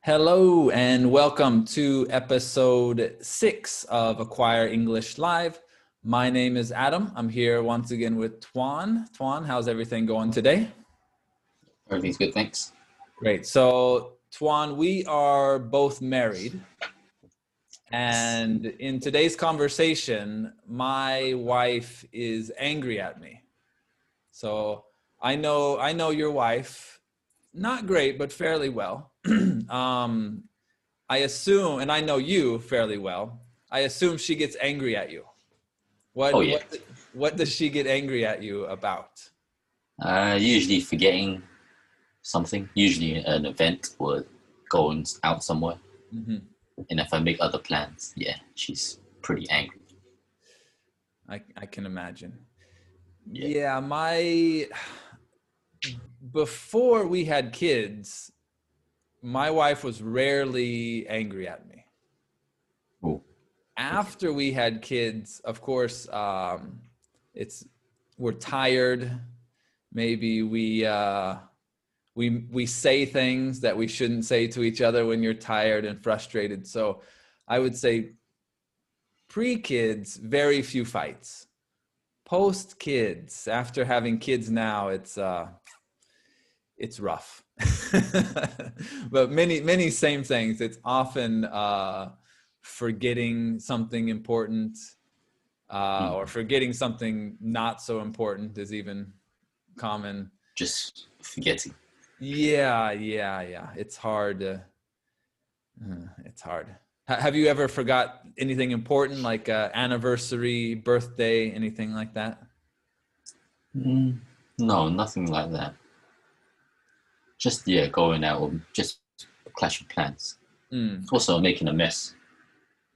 Hello and welcome to episode 6 of Acquire English Live. My name is Adam. I'm here once again with Tuan. Tuan, how's everything going today? Everything's good, thanks. Great. So Tuan, we are both married. And in today's conversation, my wife is angry at me. So I know your wife, not great, but fairly well. I assume, and I know you fairly well, I assume she gets angry at you. What does she get angry at you about? Usually forgetting something, usually an event or going out somewhere. Mm-hmm. And if I make other plans, she's pretty angry. I can imagine. Yeah. Before we had kids, my wife was rarely angry at me. Ooh. After we had kids, of course, we're tired. Maybe we say things that we shouldn't say to each other when you're tired and frustrated. So I would say pre-kids, very few fights. Post-kids, after having kids now, it's rough. But many same things. It's often forgetting something important or forgetting something not so important is even common. Just forgetting. Yeah. It's hard. It's hard. Have you ever forgot anything important, like anniversary, birthday, anything like that? No, nothing like that. Just going out or just a clash of plans. Also making a mess.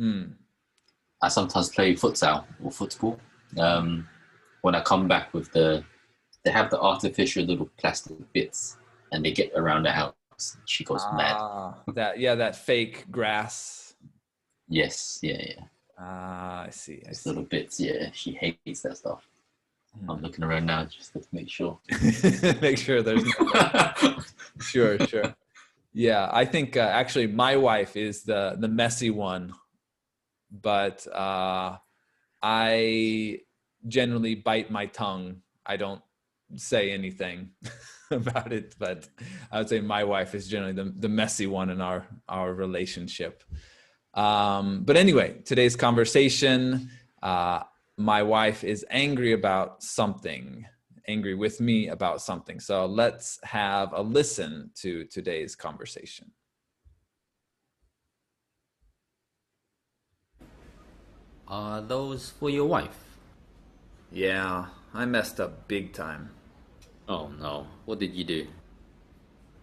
I sometimes play futsal or football. When I come back with they have the artificial little plastic bits and they get around the house. She goes mad. That fake grass. Yes, yeah. I see. Little bits, she hates that stuff. I'm looking around now just to make sure. Make sure there's no... Sure. Yeah, I think actually my wife is the messy one, but I generally bite my tongue. I don't say anything about it, but I would say my wife is generally the messy one in our relationship. But anyway, today's conversation, my wife is angry with me about something. So let's have a listen to today's conversation. Are those for your wife? Yeah, I messed up big time. Oh no, what did you do?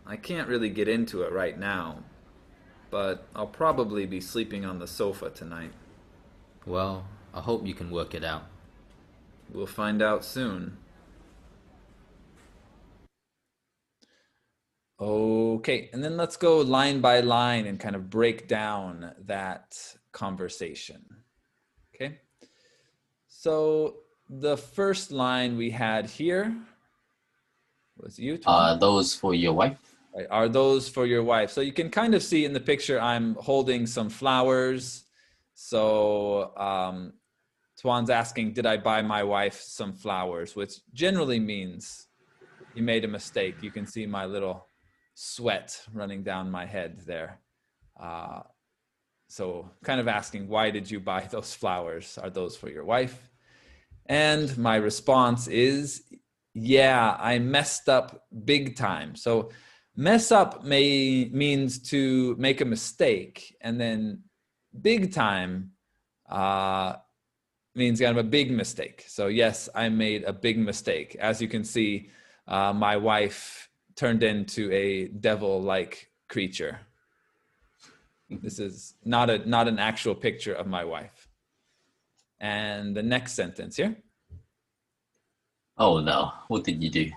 I can't really get into it right now, but I'll probably be sleeping on the sofa tonight. Well, I hope you can work it out. We'll find out soon. Okay, and then let's go line by line and kind of break down that conversation. Okay, so the first line we had here was you. Are those for your wife? Right. Are those for your wife? So you can kind of see in the picture I'm holding some flowers. So Tuan's asking, did I buy my wife some flowers? Which generally means you made a mistake. You can see my little sweat running down my head there. So kind of asking, why did you buy those flowers? Are those for your wife? And my response is, yeah, I messed up big time. So mess up means to make a mistake, and then big time means kind of a big mistake. So yes, I made a big mistake. As you can see, my wife turned into a devil-like creature. This is not an actual picture of my wife. And the next sentence here. Oh no, what did you do?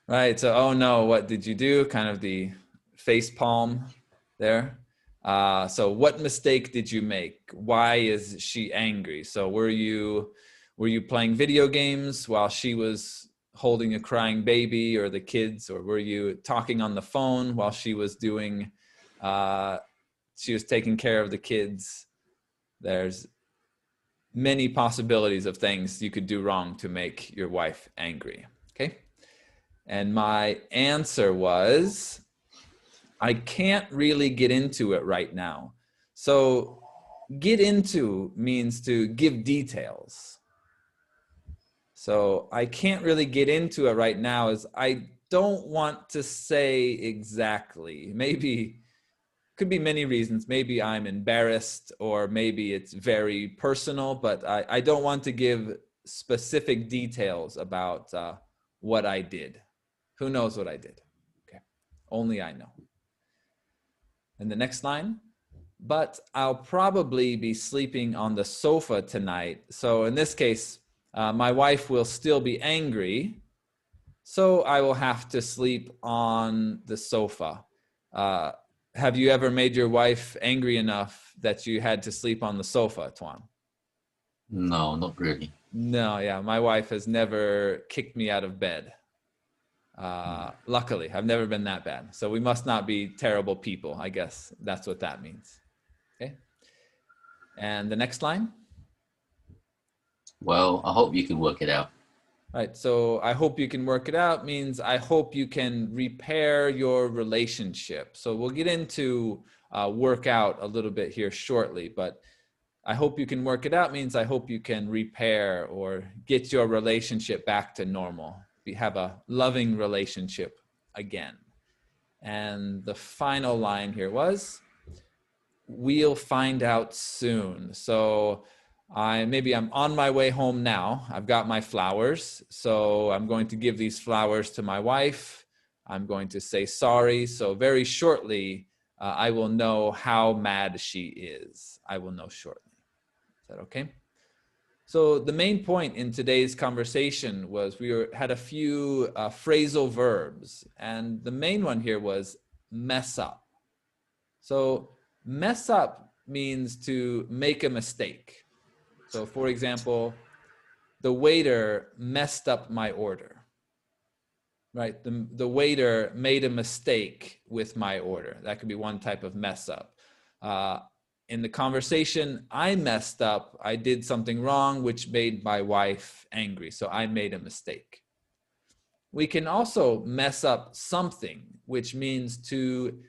Right, so oh no, what did you do? Kind of the face palm there. So what mistake did you make? Why is she angry? So were you playing video games while she was holding a crying baby or the kids, or were you talking on the phone while she was doing She was taking care of the kids. There's many possibilities of things you could do wrong to make your wife angry. Okay. And my answer was, I can't really get into it right now. So get into means to give details. So I can't really get into it right now as I don't want to say exactly. Maybe, could be many reasons. Maybe I'm embarrassed, or maybe it's very personal, but I don't want to give specific details about what I did. Who knows what I did? Okay, only I know. And the next line, but I'll probably be sleeping on the sofa tonight. So in this case, my wife will still be angry, so I will have to sleep on the sofa. Have you ever made your wife angry enough that you had to sleep on the sofa, Tuan? No, not really. No, yeah, my wife has never kicked me out of bed. Luckily, I've never been that bad. So we must not be terrible people. I guess that's what that means. Okay. And the next line. Well, I hope you can work it out. Right. So I hope you can work it out means I hope you can repair your relationship. So we'll get into work out a little bit here shortly, but I hope you can work it out means I hope you can repair or get your relationship back to normal. Have a loving relationship again. And the final line here was, we'll find out soon. So maybe I'm on my way home now. I've got my flowers. So I'm going to give these flowers to my wife. I'm going to say sorry. So very shortly, I will know how mad she is. I will know shortly. Is that okay? So the main point in today's conversation was we had a few phrasal verbs, and the main one here was mess up. So mess up means to make a mistake. So for example, the waiter messed up my order, right? The waiter made a mistake with my order. That could be one type of mess up. In the conversation, I messed up. I did something wrong, which made my wife angry. So I made a mistake. We can also mess up something, which means to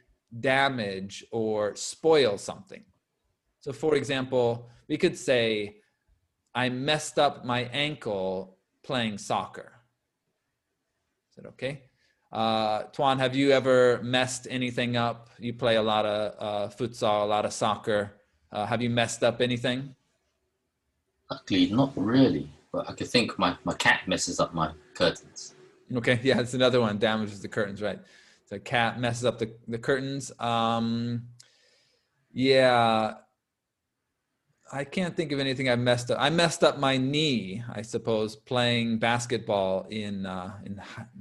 damage or spoil something. So for example, we could say, I messed up my ankle playing soccer. Is that okay? Tuan, have you ever messed anything up? You play a lot of futsal, a lot of soccer. Have you messed up anything? Luckily, not really, but I could think my cat messes up my curtains. Okay, yeah, it's another one, damages the curtains, right? So a cat messes up the curtains. Yeah, I can't think of anything I messed up. I messed up my knee, I suppose, playing basketball in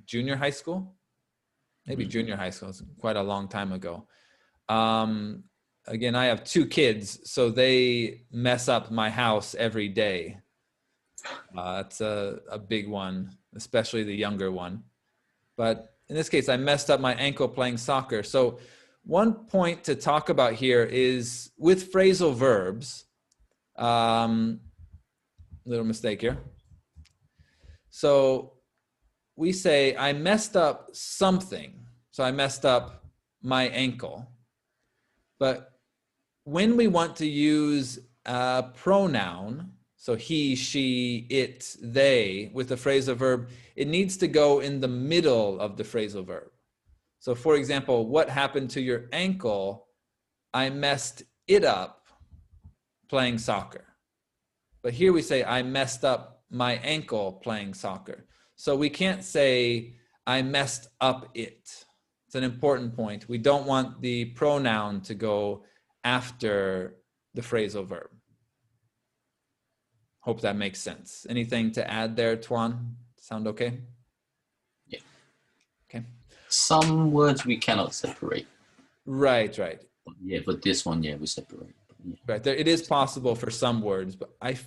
junior high school. Maybe junior high school. It's quite a long time ago. Again, I have 2 kids, so they mess up my house every day. It's a big one, especially the younger one. But in this case, I messed up my ankle playing soccer. So one point to talk about here is with phrasal verbs, little mistake here. So we say, I messed up something. So I messed up my ankle. But when we want to use a pronoun, so he, she, it, they, with the phrasal verb, it needs to go in the middle of the phrasal verb. So for example, what happened to your ankle? I messed it up playing soccer. But here we say, I messed up my ankle playing soccer. So we can't say, I messed up it. It's an important point. We don't want the pronoun to go after the phrasal verb. Hope that makes sense. Anything to add there, Tuan? Sound okay? Yeah. Okay. Some words we cannot separate. Right. Yeah, but this one, yeah, we separate. Yeah. Right. It is possible for some words, but I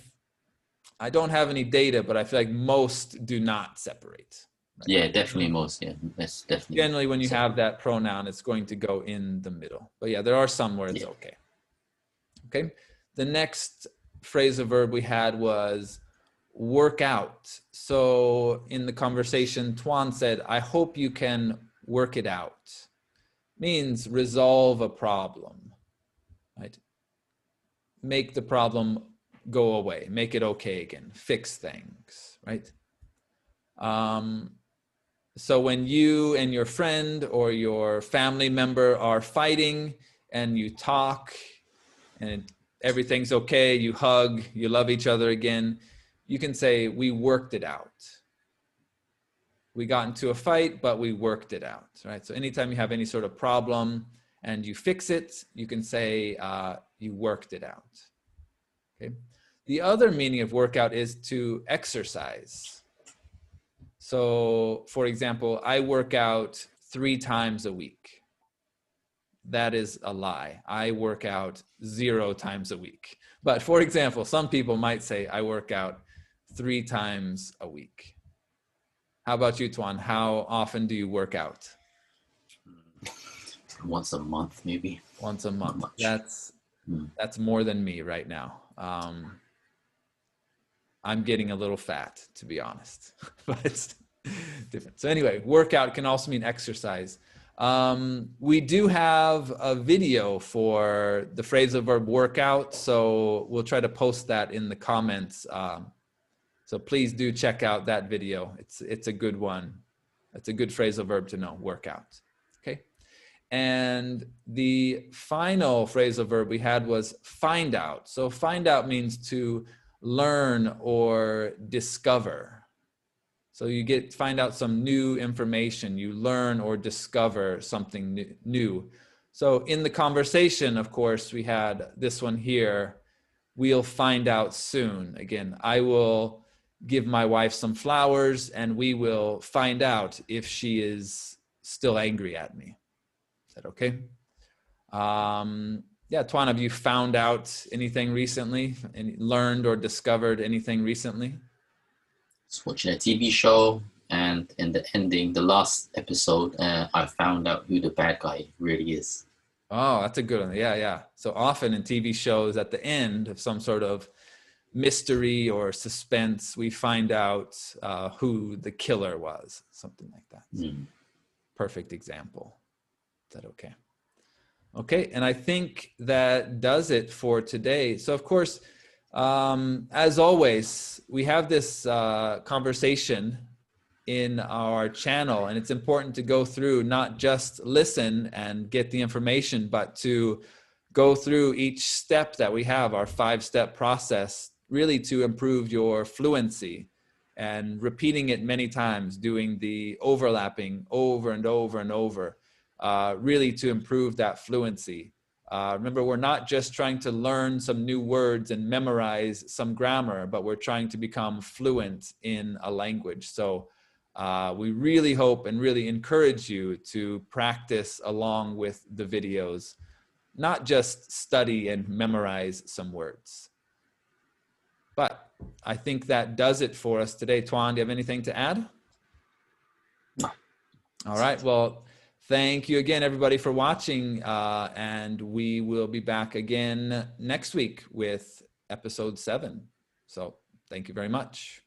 don't have any data, but I feel like most do not separate. Yeah, definitely most. Yeah, that's definitely. Generally, when you have that pronoun, it's going to go in the middle. But yeah, there are some where it's okay. Okay. The next phrasal verb we had was work out. So in the conversation, Tuan said, I hope you can work it out. Means resolve a problem, right? Make the problem go away, make it okay again, fix things, right? So when you and your friend or your family member are fighting and you talk and everything's okay, you hug, you love each other again, you can say, we worked it out. We got into a fight, but we worked it out, right? So anytime you have any sort of problem and you fix it, you can say you worked it out, okay? The other meaning of workout is to exercise. So for example, I work out 3 times a week. That is a lie. I work out 0 times a week. But for example, some people might say I work out 3 times a week. How about you, Tuan? How often do you work out? Once a month, maybe. Once a month. That's more than me right now. I'm getting a little fat, to be honest, but it's different. So anyway, workout can also mean exercise. We do have a video for the phrasal verb workout, so we'll try to post that in the comments. So please do check out that video. It's a good one. It's a good phrasal verb to know, workout. Okay. And the final phrasal verb we had was find out. So find out means to learn or discover. So you find out some new information, you learn or discover something new. So in the conversation, of course, we had this one here, we'll find out soon. Again, I will give my wife some flowers and we will find out if she is still angry at me. Is that okay? Yeah, Tuan, have you found out anything recently? And learned or discovered anything recently? Just watching a TV show, and in the ending, the last episode, I found out who the bad guy really is. Oh, that's a good one. Yeah, yeah. So often in TV shows, at the end of some sort of mystery or suspense, we find out who the killer was, something like that. Perfect example. Is that okay? Okay, and I think that does it for today. So of course, as always, we have this conversation in our channel, and it's important to go through, not just listen and get the information, but to go through each step that we have, our 5-step process, really to improve your fluency, and repeating it many times, doing the overlapping over and over and over, really to improve that fluency. Remember, we're not just trying to learn some new words and memorize some grammar, but we're trying to become fluent in a language. So we really hope and really encourage you to practice along with the videos, not just study and memorize some words. But I think that does it for us today. Tuan, do you have anything to add? No. All right. Well, thank you again, everybody, for watching. And we will be back again next week with episode 7. So thank you very much.